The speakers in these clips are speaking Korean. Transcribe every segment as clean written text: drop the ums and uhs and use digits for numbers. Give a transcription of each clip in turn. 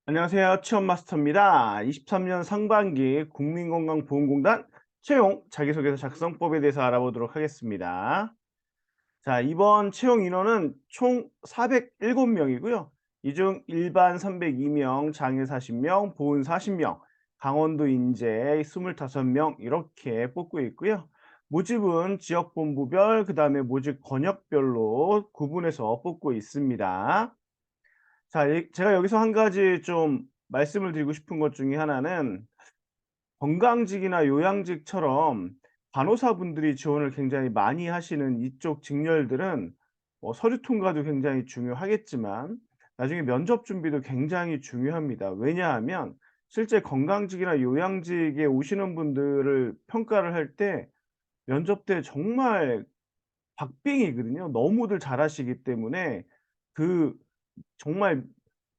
안녕하세요. 취업마스터입니다. 23년 상반기 국민건강보험공단 채용 자기소개서 작성법에 대해서 알아보도록 하겠습니다. 자, 이번 채용 인원은 총 407명이고요. 이 중 일반 302명, 장애 40명, 보훈 40명, 강원도 인재 25명 이렇게 뽑고 있고요. 모집은 지역본부별, 그다음에 모집 권역별로 구분해서 뽑고 있습니다. 자, 제가 여기서 한 가지 좀 말씀을 드리고 싶은 것 중에 하나는 건강직이나 요양직처럼 간호사분들이 지원을 굉장히 많이 하시는 이쪽 직렬들은 서류 통과도 굉장히 중요하겠지만 나중에 면접 준비도 굉장히 중요합니다. 왜냐하면 실제 건강직이나 요양직에 오시는 분들을 평가를 할 때 면접 때 정말 박빙이거든요. 너무들 잘하시기 때문에 그 정말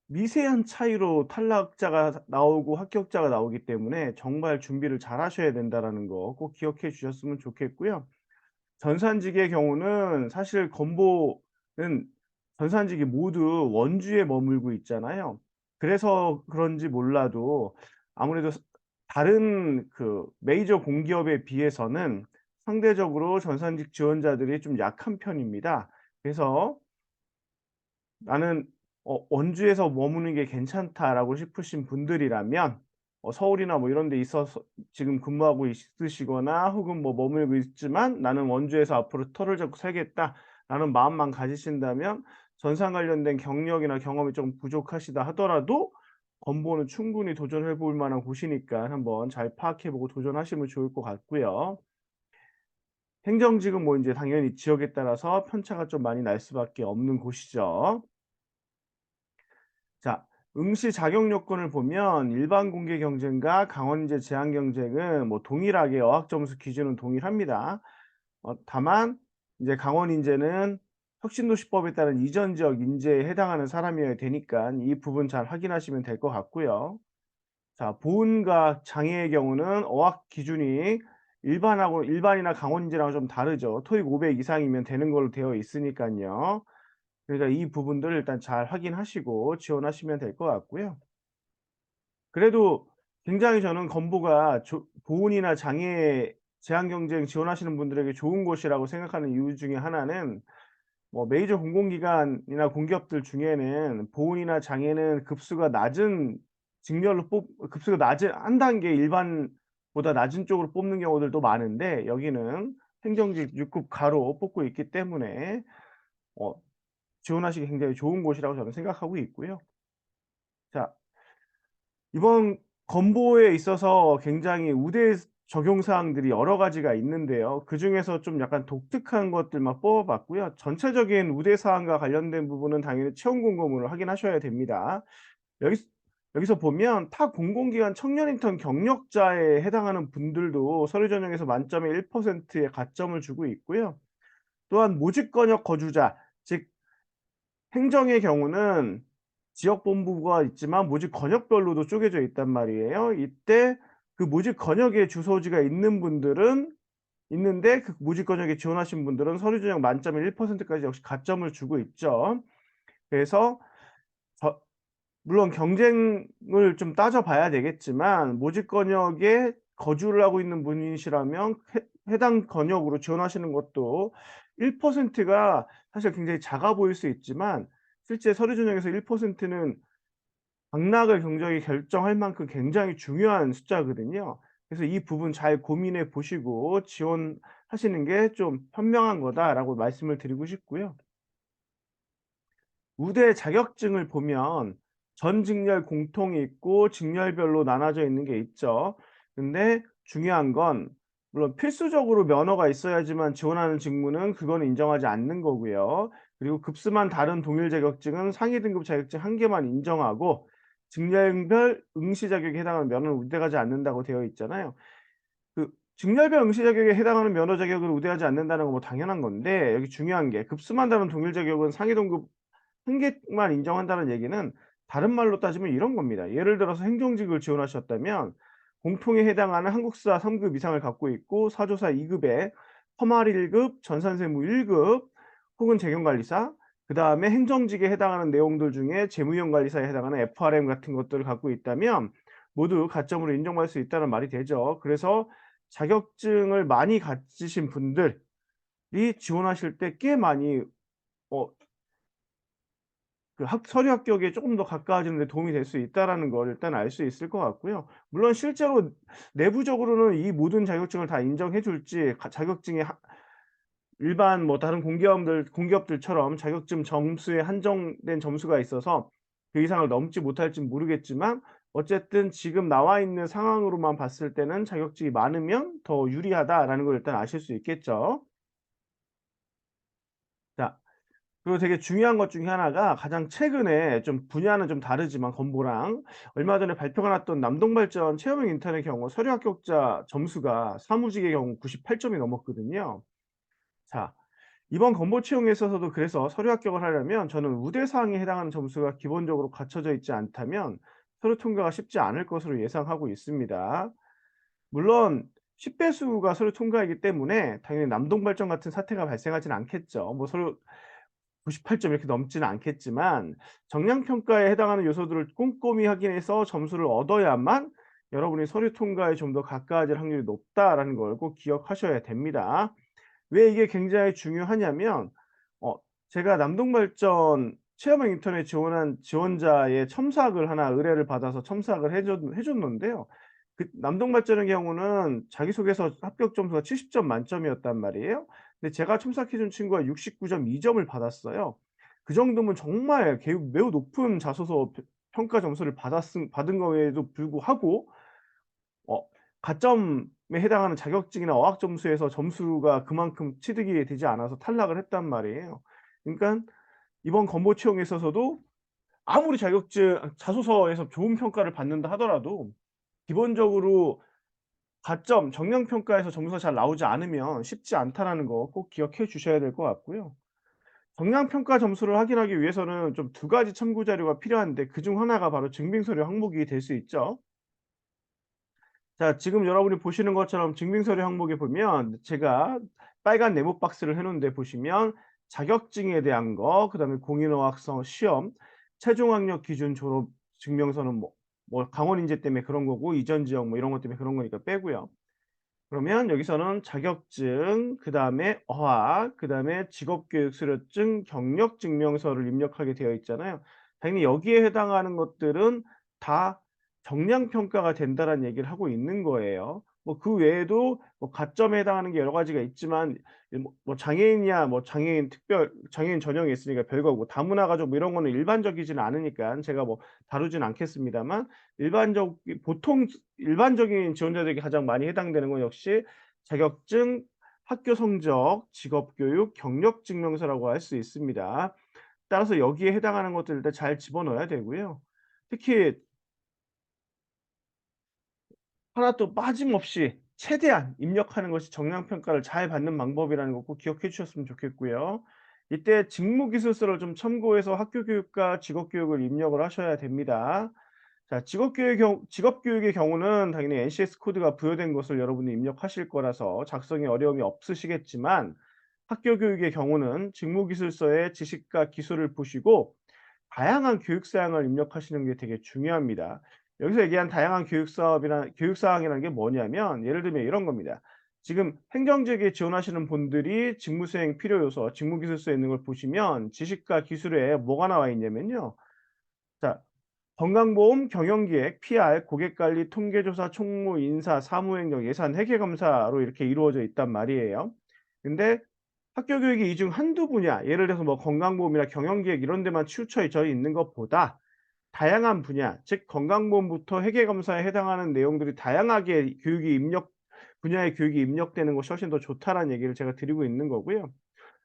미세한 차이로 탈락자가 나오고 합격자가 나오기 때문에 정말 준비를 잘 하셔야 된다라는 거 꼭 기억해 주셨으면 좋겠고요. 전산직의 경우는 사실 건보는 전산직이 모두 원주에 머물고 있잖아요. 그래서 그런지 몰라도 아무래도 다른 그 메이저 공기업에 비해서는 상대적으로 전산직 지원자들이 좀 약한 편입니다. 그래서 '나는 원주에서 머무는 게 괜찮다.'라고 싶으신 분들이라면 서울이나 뭐 이런 데 있어서 지금 근무하고 있으시거나 혹은 뭐 머물고 있지만 '나는 원주에서 앞으로 터를 잡고 살겠다.'라는 마음만 가지신다면 전산 관련된 경력이나 경험이 좀 부족하시다 하더라도 건보는 충분히 도전해 볼 만한 곳이니까 한번 잘 파악해 보고 도전하시면 좋을 것 같고요. 행정직은 뭐 인제 당연히 지역에 따라서 편차가 좀 많이 날 수밖에 없는 곳이죠. 자, 응시 자격 요건을 보면 일반 공개 경쟁과 강원제 제한 경쟁은 뭐 동일하게 어학 점수 기준은 동일합니다. 다만 이제 강원 인재는 혁신도시법에 따른 이전 지역 인재에 해당하는 사람이어야 되니까 이 부분 잘 확인하시면 될 것 같고요. 자, 보훈과 장애의 경우는 어학 기준이 일반하고 일반이나 강원 인재랑은 좀 다르죠. 토익 500 이상이면 되는 걸로 되어 있으니깐요. 그러니까 이 부분들을 일단 잘 확인하시고 지원하시면 될 것 같고요. 그래도 굉장히 저는 건보가 보훈이나 장애 제한 경쟁 지원하시는 분들에게 좋은 곳이라고 생각하는 이유 중에 하나는 뭐 메이저 공공기관이나 공기업들 중에는 보훈이나 장애는 급수가 낮은 직렬로 급수가 낮은 한 단계 일반보다 낮은 쪽으로 뽑는 경우들도 많은데 여기는 행정직 6급 가로 뽑고 있기 때문에 어 지원하시기 굉장히 좋은 곳이라고 저는 생각하고 있고요. 자, 이번 건보에 있어서 굉장히 우대 적용 사항들이 여러 가지가 있는데요. 그중에서 좀 약간 독특한 것들만 뽑아 봤고요. 전체적인 우대 사항과 관련된 부분은 당연히 채용 공고문을 확인하셔야 됩니다. 여기서 여기서 보면 타 공공기관 청년 인턴 경력자에 해당하는 분들도 서류 전형에서 만점에 1%의 가점을 주고 있고요. 또한 모집 권역 거주자, 즉 행정의 경우는 지역 본부가 있지만 모집 권역별로도 쪼개져 있단 말이에요. 이때 그 모집 권역에 주소지가 있는 분들은 있는데 그 모집 권역에 지원하신 분들은 서류 전형 만점에 1% 까지 역시 가점을 주고 있죠. 그래서 저 물론 경쟁을 좀 따져 봐야 되겠지만 모집 권역에 거주를 하고 있는 분이시라면 해당 권역으로 지원하시는 것도 1%가 사실 굉장히 작아 보일 수 있지만 실제 서류 전형에서 1%는 당락을 굉장히 결정할 만큼 굉장히 중요한 숫자거든요. 그래서 이 부분 잘 고민해 보시고 지원하시는 게 좀 현명한 거다라고 말씀을 드리고 싶고요. 우대 자격증을 보면 전 직렬 공통이 있고 직렬별로 나눠져 있는 게 있죠. 근데 중요한 건 물론 필수적으로 면허가 있어야지만 지원하는 직무는 그거는 인정하지 않는 거고요. 그리고 급수만 다른 동일 자격증은 상위 등급 자격증 한 개만 인정하고 직렬별 응시 자격에 해당하는 면허는 우대하지 않는다고 되어 있잖아요. 그 직렬별 응시 자격에 해당하는 면허 자격을 우대하지 않는다는 건 뭐 당연한 건데 여기 중요한 게 급수만 다른 동일 자격은 상위 등급 한 개만 인정한다는 얘기는 다른 말로 따지면 이런 겁니다. 예를 들어서 행정직을 지원하셨다면 공통에 해당하는 한국사 3급 이상을 갖고 있고 사조사 2 급에 험할 1급, 전산세무 1급 혹은 재경관리사 그다음에 행정직에 해당하는 내용들 중에 재무위원관리사에 해당하는 FRM 같은 것들을 갖고 있다면 모두 가점으로 인정받을 수 있다는 말이 되죠. 그래서 자격증을 많이 가지신 분들이 지원하실 때 꽤 많이 어 그 학 서류 합격에 쪼금 더 가까워지는 데 도움이 될 수 있다라는 걸 일단 알 수 있을 것 같고요. 물론 실제로 내부적으로는 이 모든 자격증을 다 인정해 줄지 자격증의 일반 뭐 다른 공기업들처럼 자격증 점수에 한정된 점수가 있어서 그 이상을 넘지 못할진 모르겠지만 어쨌든 지금 나와 있는 상황으로만 봤을 때는 '자격증이 많으면 더 유리하다.'라는 걸 일단 아실 수 있겠죠. 자, 그리고 되게 중요한 것 중에 하나가 가장 최근에 좀 분야는 좀 다르지만 건보랑 얼마 전에 발표가 났던 남동발전 체험형 인턴의 경우 서류 합격자 점수가 사무직의 경우 98 점이 넘었거든요. 자, 이번 건보 채용에 있어서도 그래서 서류 합격을 하려면 저는 우대 사항에 해당하는 점수가 기본적으로 갖춰져 있지 않다면 서류 통과가 쉽지 않을 것으로 예상하고 있습니다. 물론 10 배수가 서류 통과이기 때문에 당연히 남동발전 같은 사태가 발생하진 않겠죠. 뭐 서류 98점 이렇게 넘지는 않겠지만 정량 평가에 해당하는 요소들을 꼼꼼히 확인해서 점수를 얻어야만 여러분이 서류 통과에 좀 더 가까워질 확률이 높다라는 걸 꼭 기억하셔야 됩니다. 왜 이게 굉장히 중요하냐면 어 제가 남동발전 체험형 인턴에 지원한 지원자의 첨삭을 하나 의뢰를 받아서 첨삭을 해 줬는데요. 그 남동발전의 경우는 자기소개서 합격 점수가 70점 만점이었단 말이에요. 근데 제가 첨삭해 준 친구가 69.2 점을 받았어요. 그 정도면 정말 매우 높은 자소서 평가 점수를 받은 거에도 불구하고 어 가점에 해당하는 자격증이나 어학 점수에서 점수가 그만큼 취득이 되지 않아서 탈락을 했단 말이에요. 그러니깐 이번 건보 채용에 있어서도 아무리 자소서에서 좋은 평가를 받는다 하더라도 기본적으로 가점 정량 평가에서 점수가 잘 나오지 않으면 쉽지 않다라는 거 꼭 기억해 주셔야 될 것 같고요. 정량 평가 점수를 확인하기 위해서는 좀 두 가지 첨부 자료가 필요한데 그중 하나가 바로 증빙서류 항목이 될 수 있죠. 자, 지금 여러분이 보시는 것처럼 증빙서류 항목에 보면 제가 빨간 네모 박스를 해 놓은 데 보시면 자격증에 대한 거, 그다음에 공인어학성 시험, 최종 학력 기준 졸업 증명서는 뭐 강원 인재 때문에 그런 거고 이전 지역 뭐 이런 것 때문에 그런 거니까 빼고요. 그러면 여기서는 자격증, 그다음에 어학, 그다음에 직업교육 수료증, 경력 증명서를 입력하게 되어 있잖아요. 당연히 여기에 해당하는 것들은 다 정량 평가가 된다라는 얘기를 하고 있는 거예요. 뭐 그 외에도 뭐 가점에 해당하는 게 여러 가지가 있지만 장애인이야 뭐 장애인 전형이 있으니까 별거고 다문화 가족 뭐 이런 거는 일반적이지는 않으니까 제가 뭐 다루진 않겠습니다만 일반적 보통 일반적인 지원자들에게 가장 많이 해당되는 건 역시 자격증, 학교 성적, 직업교육, 경력증명서라고 할 수 있습니다. 따라서 여기에 해당하는 것들을 일단 잘 집어넣어야 되고요. 특히 하나도 빠짐없이 최대한 입력하는 것이 정량 평가를 잘 받는 방법이라는 거 꼭 기억해 주셨으면 좋겠고요. 이때 직무기술서를 좀 참고해서 학교 교육과 직업 교육을 입력을 하셔야 됩니다. 자, 직업교육의 경우는 당연히 NCS 코드가 부여된 것을 여러분이 입력하실 거라서 작성에 어려움이 없으시겠지만 학교 교육의 경우는 직무기술서의 지식과 기술을 보시고 다양한 교육 사항을 입력하시는 게 되게 중요합니다. 여기서 얘기한 다양한 교육 사항이라는 게 뭐냐면 예를 들면 이런 겁니다. 지금 행정직에 지원하시는 분들이 직무 수행 필요 요소, 직무기술서에 있는 걸 보시면 지식과 기술에 뭐가 나와 있냐면요. 자, 건강보험, 경영기획, PR, 고객관리, 통계조사, 총무, 인사, 사무행정, 예산, 회계검사로 이렇게 이루어져 있단 말이에요. 근데 학교 교육이 이 중 한두 분야, 예를 들어서 뭐 건강보험이나 경영기획 이런 데만 치우쳐 있는 것보다 다양한 분야, 즉 건강보험부터 회계검사에 해당하는 내용들이 다양하게 분야의 교육이 입력되는 것이 훨씬 더 좋다라는 얘기를 제가 드리고 있는 거고요.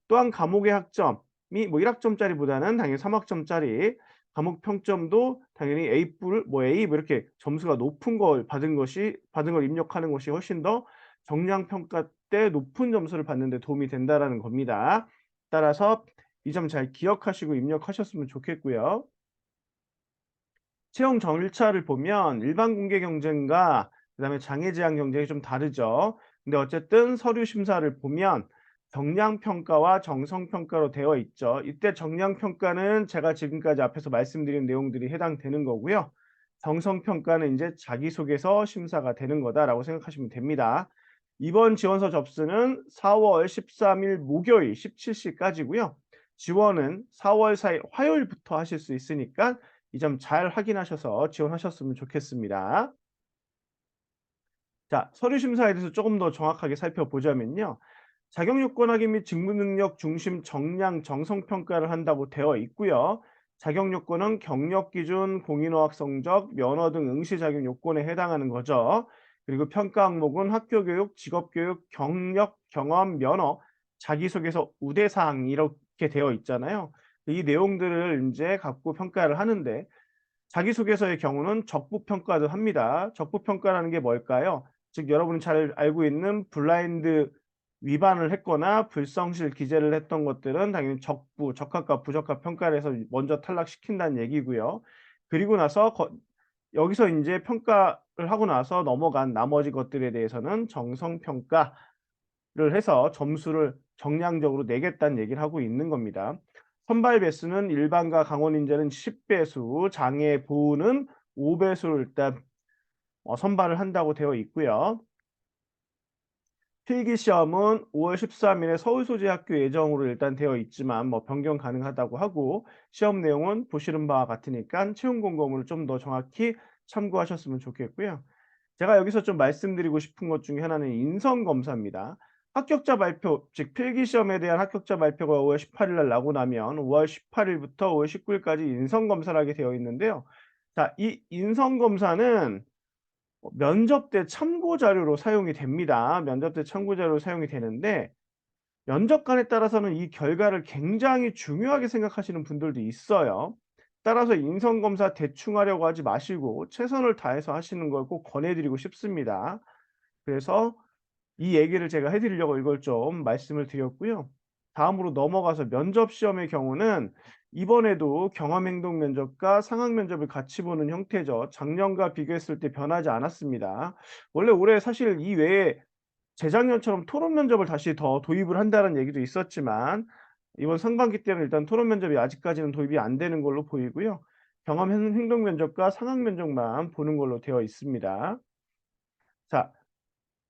또한 과목의 학점이 뭐 1 학점짜리보다는 당연히 3 학점짜리 과목 평점도 당연히 A 뭐 이렇게 점수가 높은 걸 받은 걸 입력하는 것이 훨씬 더 정량 평가 때 높은 점수를 받는 데 도움이 된다라는 겁니다. 따라서 이 점 잘 기억하시고 입력하셨으면 좋겠고요. 채용 절차를 보면 일반 공개 경쟁과 그다음에 장애 제한 경쟁이 좀 다르죠. 근데 어쨌든 서류 심사를 보면 정량평가와 정성평가로 되어 있죠. 이때 정량평가는 제가 지금까지 앞에서 말씀드린 내용들이 해당되는 거고요. 정성평가는 이제 자기소개서 심사가 되는 거다라고 생각하시면 됩니다. 이번 지원서 접수는 4월 13일 목요일 17시까지고요. 지원은 4월 4일 화요일부터 하실 수 있으니까 이 점 잘 확인하셔서 지원하셨으면 좋겠습니다. 자, 서류 심사에 대해서 조금 더 정확하게 살펴보자면요. 자격 요건 확인 및 직무 능력 중심 정량 정성 평가를 한다고 되어 있고요. 자격 요건은 경력 기준, 공인어학 성적, 면허 등 응시 자격 요건에 해당하는 거죠. 그리고 평가 항목은 학교 교육, 직업 교육, 경력, 경험, 면허, 자기소개서, 우대 사항 이렇게 되어 있잖아요. 이 내용들을 이제 갖고 평가를 하는데 자기소개서의 경우는 적부평가도 합니다. 적부평가라는 게 뭘까요? 즉 여러분이 잘 알고 있는 블라인드 위반을 했거나 불성실 기재를 했던 것들은 당연히 적부, 적합과 부적합 평가를 해서 먼저 탈락시킨다는 얘기고요. 그리고 나서 여기서 인제 평가를 하고 나서 넘어간 나머지 것들에 대해서는 정성평가를 해서 점수를 정량적으로 내겠다는 얘기를 하고 있는 겁니다. 선발 배수는 일반과 강원 인재는 10 배수, 장애 보호는 5 배수를 일단 선발을 한다고 되어 있고요. 필기 시험은 5월 13일에 서울 소재 학교 예정으로 일단 되어 있지만 뭐 변경 가능하다고 하고 시험 내용은 보시는 바와 같으니까 채용 공고문을 좀 더 정확히 참고하셨으면 좋겠고요. 제가 여기서 좀 말씀드리고 싶은 것 중에 하나는 인성 검사입니다. 합격자 발표, 즉 필기 시험에 대한 합격자 발표가 5월 18일 날 나고 나면 5월 18일부터 5월 19일까지 인성 검사를 하게 되어 있는데요. 자, 이 인성 검사는 면접 때 참고 자료로 사용이 됩니다. 면접 때 참고 자료로 사용이 되는데 면접관에 따라서는 이 결과를 굉장히 중요하게 생각하시는 분들도 있어요. 따라서 인성 검사 대충 하려고 하지 마시고 최선을 다해서 하시는 걸 꼭 권해 드리고 싶습니다. 그래서 이 얘기를 제가 해 드리려고 이걸 좀 말씀을 드렸고요. 다음으로 넘어가서 면접 시험의 경우는 이번에도 경험 행동 면접과 상황 면접을 같이 보는 형태죠. 작년과 비교했을 때 변하지 않았습니다. 원래 올해 사실 이 외에 재작년처럼 토론 면접을 다시 더 도입을 한다는 얘기도 있었지만 이번 상반기 때는 일단 토론 면접이 아직까지는 도입이 안 되는 걸로 보이고요. 경험 행동 면접과 상황 면접만 보는 걸로 되어 있습니다. 자,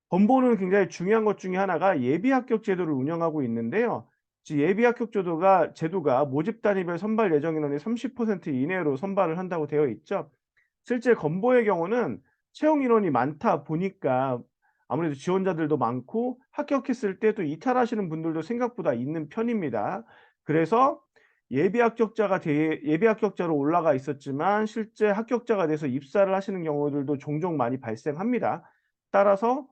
건보는 굉장히 중요한 것 중에 하나가 예비 합격 제도를 운영하고 있는데요. 예비 합격 제도가 모집 단위별 선발 예정 인원의 30% 이내로 선발을 한다고 되어 있죠. 실제 건보의 경우는 채용 인원이 많다 보니까 아무래도 지원자들도 많고 합격했을 때 또 이탈하시는 분들도 생각보다 있는 편입니다. 그래서 예비 합격자로 올라가 있었지만 실제 합격자가 돼서 입사를 하시는 경우들도 종종 많이 발생합니다. 따라서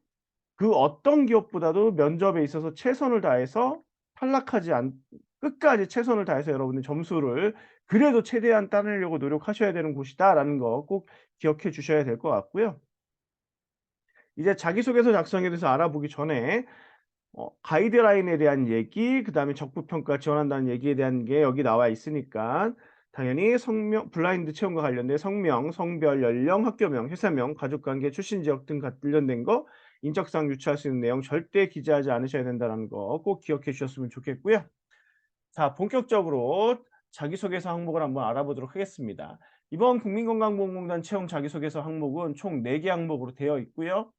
그 어떤 기업보다도 면접에 있어서 최선을 다해서 탈락하지 않 끝까지 최선을 다해서 여러분이 점수를 그래도 최대한 따내려고 노력하셔야 되는 곳이다라는 거 꼭 기억해 주셔야 될 것 같고요. 이제 자기소개서 작성에 대해서 알아보기 전에 가이드라인에 대한 얘기 그다음에 적부평가 지원한다는 얘기에 대한 게 여기 나와 있으니까 당연히 성명 블라인드 채용과 관련된 성명, 성별, 연령, 학교명, 회사명, 가족관계, 출신 지역 등 관련된 거 인적사항 유추할 수 있는 내용 절대 기재하지 않으셔야 된다는 거 꼭 기억해 주셨으면 좋겠고요. 자, 본격적으로 자기소개서 항목을 한번 알아보도록 하겠습니다. 이번 국민건강보험공단 채용 자기소개서 항목은 총 4개 항목으로 되어 있고요.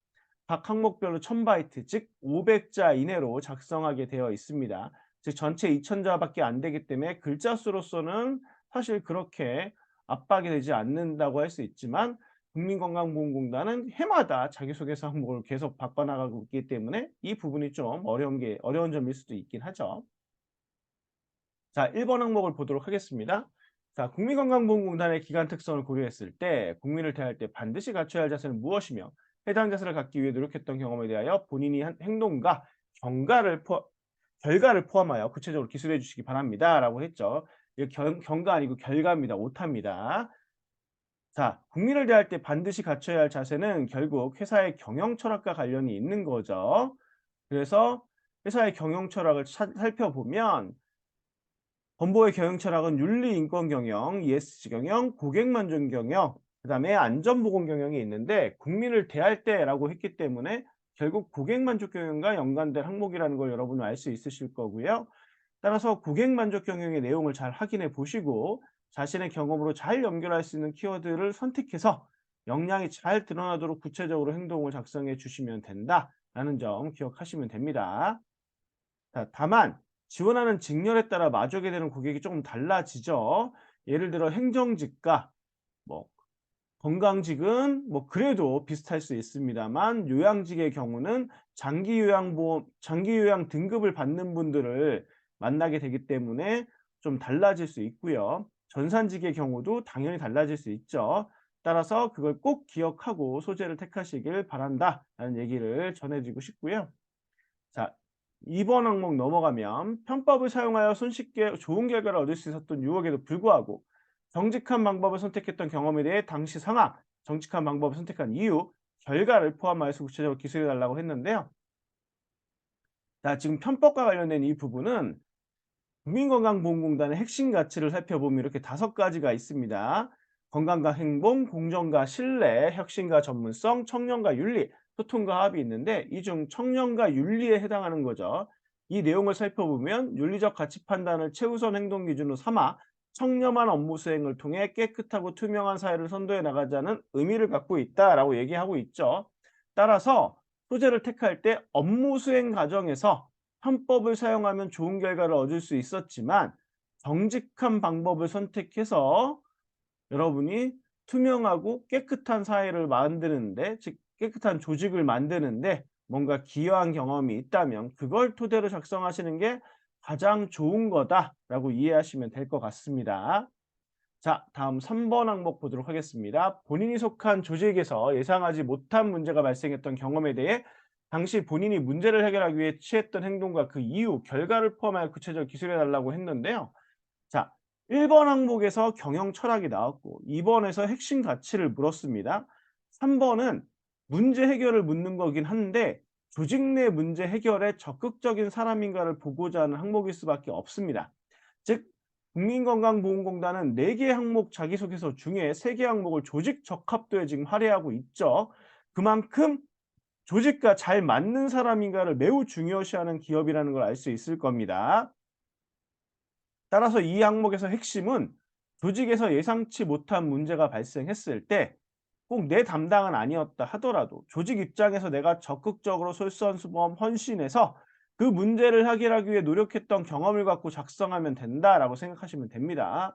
각 항목별로 1000바이트 즉 500자 이내로 작성하게 되어 있습니다. 즉 전체 2000자밖에 안 되기 때문에 글자 수로서는 사실 그렇게 압박이 되지 않는다고 할 수 있지만 국민건강보험공단은 해마다 자기소개서 항목을 계속 바꿔나가고 있기 때문에 이 부분이 좀 어려운 점일 수도 있긴 하죠. 자, 1번 항목을 보도록 하겠습니다. 자, 국민건강보험공단의 기관 특성을 고려했을 때 국민을 대할 때 반드시 갖춰야 할 자세는 무엇이며 해당 자세를 갖기 위해 노력했던 경험에 대하여 본인이 한 행동과 결과를 포함하여 구체적으로 기술해 주시기 바랍니다. 라고 했죠. 이거 경가 아니고 결과입니다. 오타입니다. 자, 국민을 대할 때 반드시 갖춰야 할 자세는 결국 회사의 경영 철학과 관련이 있는 거죠. 그래서 회사의 경영 철학을 살펴보면 건보의 경영 철학은 윤리 인권 경영, ESG 경영, 고객 만족 경영, 그다음에 안전보건 경영이 있는데 국민을 대할 때라고 했기 때문에 결국 고객 만족 경영과 연관된 항목이라는 걸 여러분은 알 수 있으실 거고요. 따라서 고객 만족 경영의 내용을 잘 확인해 보시고 자신의 경험으로 잘 연결할 수 있는 키워드를 선택해서 역량이 잘 드러나도록 구체적으로 행동을 작성해 주시면 된다라는 점 기억하시면 됩니다. 자, 다만 지원하는 직렬에 따라 마주하게 되는 고객이 조금 달라지죠. 예를 들어 행정직과 뭐 건강직은 뭐 그래도 비슷할 수 있습니다만 요양직의 경우는 장기 요양 등급을 받는 분들을 만나게 되기 때문에 좀 달라질 수 있고요. 전산직의 경우도 당연히 달라질 수 있죠. 따라서 그걸 꼭 기억하고 소재를 택하시길 바란다라는 얘기를 전해 드리고 싶고요. 자, 2번 항목 넘어가면 편법을 사용하여 손쉽게 좋은 결과를 얻을 수 있었던 유혹에도 불구하고 정직한 방법을 선택했던 경험에 대해 당시 상황, 정직한 방법을 선택한 이유, 결과를 포함하여서 구체적으로 기술해 달라고 했는데요. 자, 지금 편법과 관련된 이 부분은 국민건강보험공단의 핵심 가치를 살펴보면 이렇게 5가지가 있습니다. 건강과 행복, 공정과 신뢰, 혁신과 전문성, 청렴과 윤리, 소통과 합이 있는데 이 중 청렴과 윤리에 해당하는 거죠. 이 내용을 살펴보면 윤리적 가치 판단을 최우선 행동 기준으로 삼아 청렴한 업무 수행을 통해 깨끗하고 투명한 사회를 선도해 나가자는 의미를 갖고 있다라고 얘기하고 있죠. 따라서 소재를 택할 때 업무 수행 과정에서 편법을 사용하면 좋은 결과를 얻을 수 있었지만 정직한 방법을 선택해서 여러분이 투명하고 깨끗한 사회를 만드는데 즉 깨끗한 조직을 만드는데 뭔가 기여한 경험이 있다면 그걸 토대로 작성하시는 게 가장 좋은 거다라고 이해하시면 될 것 같습니다. 자, 다음 3번 항목 보도록 하겠습니다. 본인이 속한 조직에서 예상하지 못한 문제가 발생했던 경험에 대해 당시 본인이 문제를 해결하기 위해 취했던 행동과 그 이유, 결과를 포함하여 구체적 기술해 달라고 했는데요. 자, 1번 항목에서 경영 철학이 나왔고 2번에서 핵심 가치를 물었습니다. 3번은 문제 해결을 묻는 거긴 한데 조직 내 문제 해결에 적극적인 사람인가를 보고자 하는 항목일 수밖에 없습니다. 즉 국민건강보험공단은 4개 항목 자기소개서 중에 3개 항목을 조직 적합도에 지금 할애하고 있죠. 그만큼 조직과 잘 맞는 사람인가를 매우 중요시하는 기업이라는 걸 알 수 있을 겁니다. 따라서 이 항목에서 핵심은 조직에서 예상치 못한 문제가 발생했을 때 꼭 내 담당은 아니었다 하더라도 조직 입장에서 내가 적극적으로 솔선수범 헌신해서 그 문제를 해결하기 위해 노력했던 경험을 갖고 작성하면 된다라고 생각하시면 됩니다.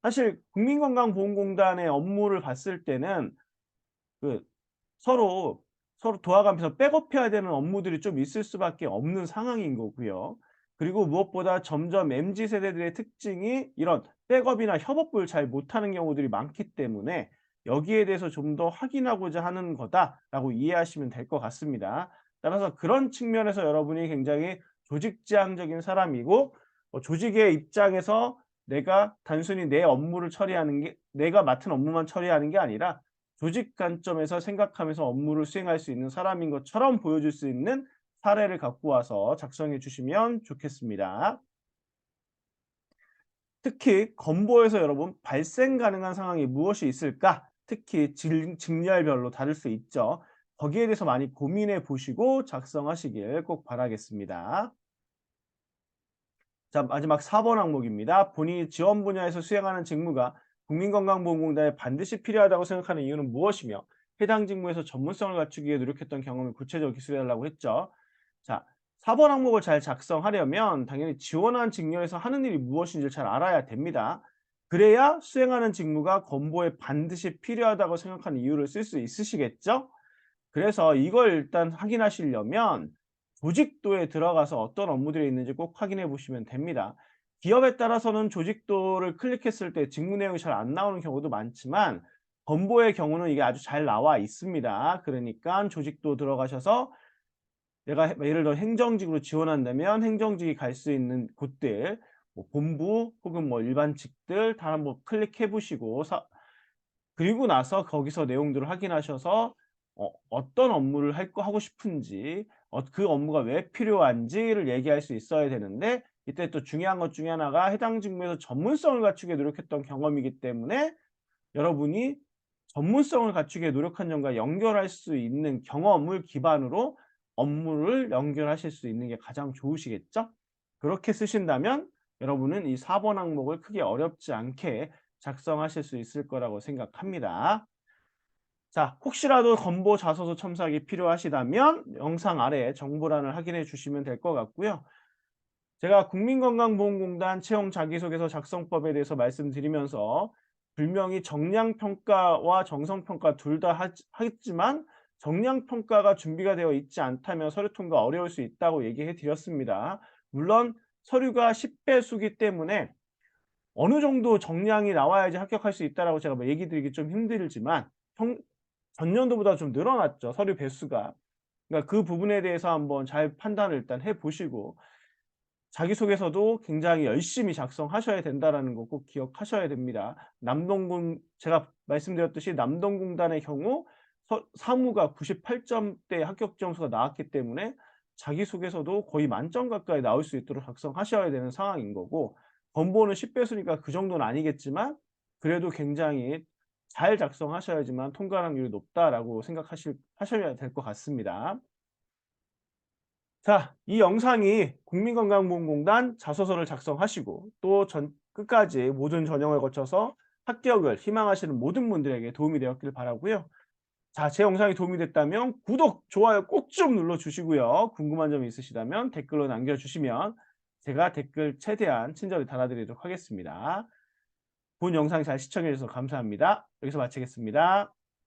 사실 국민건강보험공단의 업무를 봤을 때는 그 서로, 서로 도와가면서 백업해야 되는 업무들이 좀 있을 수밖에 없는 상황인 거고요. 그리고 무엇보다 점점 MZ 세대들의 특징이 이런 백업이나 협업을 잘 못하는 경우들이 많기 때문에 여기에 대해서 좀 더 확인하고자 하는 거다라고 이해하시면 될 것 같습니다. 따라서 그런 측면에서 여러분이 굉장히 조직지향적인 사람이고 조직의 입장에서 내가 단순히 내 업무를 처리하는 게 내가 맡은 업무만 처리하는 게 아니라 조직 관점에서 생각하면서 업무를 수행할 수 있는 사람인 것처럼 보여줄 수 있는 사례를 갖고 와서 작성해 주시면 좋겠습니다. 특히 건보에서 여러분 발생 가능한 상황이 무엇이 있을까? 특히 직렬별로 다를 수 있죠. 거기에 대해서 많이 고민해 보시고 작성하시길 꼭 바라겠습니다. 자, 마지막 4번 항목입니다. 본인이 지원 분야에서 수행하는 직무가 국민건강보험공단에 반드시 필요하다고 생각하는 이유는 무엇이며 해당 직무에서 전문성을 갖추기 위해 노력했던 경험을 구체적으로 기술해 달라고 했죠. 자, 4번 항목을 잘 작성하려면 당연히 지원한 직렬에서 하는 일이 무엇인지를 잘 알아야 됩니다. 그래야 수행하는 직무가 건보에 반드시 필요하다고 생각하는 이유를 쓸 수 있으시겠죠? 그래서 이걸 일단 확인하시려면 조직도에 들어가서 어떤 업무들이 있는지 꼭 확인해 보시면 됩니다. 기업에 따라서는 조직도를 클릭했을 때 직무 내용이 잘 안 나오는 경우도 많지만 건보의 경우는 이게 아주 잘 나와 있습니다. 그러니까 조직도 들어가셔서 내가 예를 들어 행정직으로 지원한다면 행정직이 갈 수 있는 곳들 뭐 본부 혹은 뭐 일반직들 다 한번 클릭해 보시고 그리고 나서 거기서 내용들을 확인하셔서 어떤 업무를 하고 싶은지 그 업무가 왜 필요한지를 얘기할 수 있어야 되는데 이때 또 중요한 것 중에 하나가 해당 직무에서 전문성을 갖추기 위해 노력했던 경험이기 때문에 여러분이 전문성을 갖추기 위해 노력한 점과 연결할 수 있는 경험을 기반으로 업무를 연결하실 수 있는 게 가장 좋으시겠죠? 그렇게 쓰신다면 여러분은 이 4번 항목을 크게 어렵지 않게 작성하실 수 있을 거라고 생각합니다. 자, 혹시라도 건보 자소서 첨삭이 필요하시다면 영상 아래에 정보란을 확인해 주시면 될 것 같고요. 제가 국민건강보험공단 채용 자기소개서 작성법에 대해서 말씀드리면서 분명히 정량평가와 정성평가 둘 다 하겠지만 정량평가가 준비가 되어 있지 않다면 서류 통과 어려울 수 있다고 얘기해 드렸습니다. 물론 서류가 10배수기 때문에 어느 정도 정량이 나와야지 합격할 수 있다라고 제가 뭐 얘기 드리기 좀 힘들지만 전년도보다 좀 늘어났죠, 서류 배수가. 그러니까 그 부분에 대해서 한번 잘 판단을 일단 해 보시고 자기소개서도 굉장히 열심히 작성하셔야 된다라는 거 꼭 기억하셔야 됩니다. 남동군 제가 말씀드렸듯이 남동공단의 경우 사무가 98점대 합격 점수가 나왔기 때문에 자기소개서도 거의 만점 가까이 나올 수 있도록 작성하셔야 되는 상황인 거고 건보는 10 배수니까 그 정도는 아니겠지만 그래도 굉장히 잘 작성하셔야지만 통과 확률이 높다라고 하셔야 될 것 같습니다. 자, 이 영상이 국민건강보험공단 자소서를 작성하시고 또 끝까지 모든 전형을 거쳐서 합격을 희망하시는 모든 분들에게 도움이 되었길 바라고요. 자, 제 영상이 도움이 됐다면 구독, 좋아요 꼭 좀 눌러 주시고요. 궁금한 점이 있으시다면 댓글로 남겨 주시면 제가 댓글 최대한 친절히 달아드리도록 하겠습니다. 본 영상 잘 시청해 주셔서 감사합니다. 여기서 마치겠습니다.